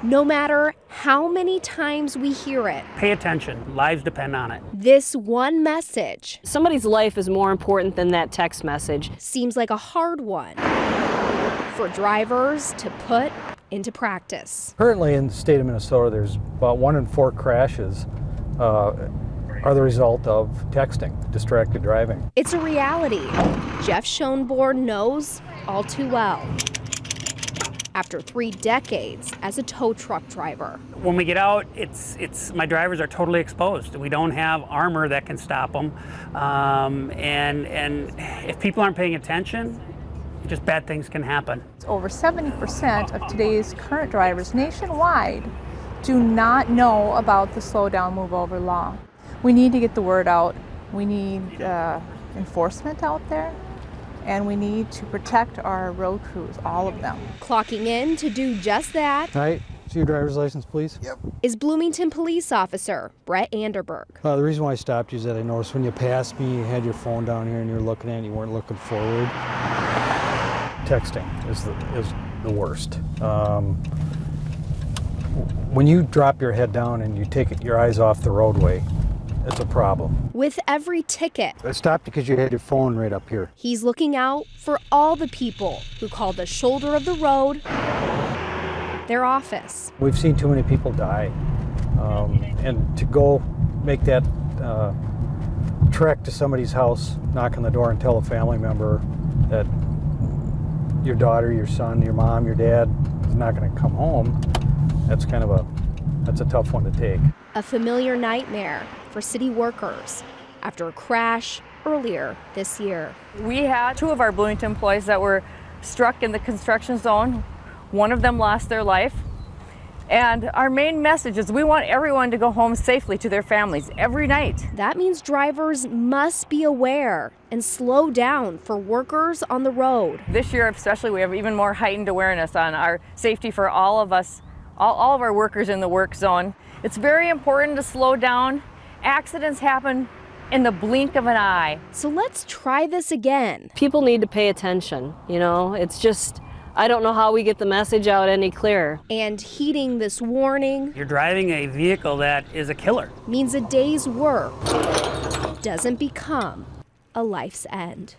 no matter how many times we hear it. Pay attention. Lives depend on it. This one message, Somebody's life is more important than that text message. seems like a hard one for drivers to put into practice. Currently in the state of Minnesota, there's about 1 in 4 crashes are the result of texting, distracted driving. It's a reality Jeff Schoenborn knows all too well after 3 decades as a tow truck driver. When we get out, my drivers are totally exposed. We don't have armor that can stop them. And if people aren't paying attention, just bad things can happen. Over 70% of today's current drivers nationwide do not know about the slow down, move over law. We need to get the word out. We need enforcement out there, and we need to protect our road crews, all of them. Clocking in to do just that. All right, see your driver's license, please. Yep. Is Bloomington police officer Brett Anderberg. The reason why I stopped you is that I noticed when you passed me, you had your phone down here and you were looking at it, you weren't looking forward. Texting is the worst. When you drop your head down and you take your eyes off the roadway, it's a problem. With every ticket, I stopped because you had your phone right up here. he's looking out for all the people who call the shoulder of the road their office. We've seen too many people die. And to go make that trek to somebody's house, knock on the door and tell a family member that your daughter, your son, your mom, your dad is not going to come home, that's a tough one to take. A familiar nightmare for city workers after a crash earlier this year. We had 2 of our Bloomington employees that were struck in the construction zone. One of them lost their life. And our main message is we want everyone to go home safely to their families every night. That means drivers must be aware and slow down for workers on the road. This year especially, we have even more heightened awareness on our safety for all of us, all of our workers in the work zone. It's very important to slow down. Accidents happen in the blink of an eye. So let's try this again. People need to pay attention, it's just, I don't know how we get the message out any clearer. And heeding this warning You're driving a vehicle that is a killer. means a day's work doesn't become a life's end.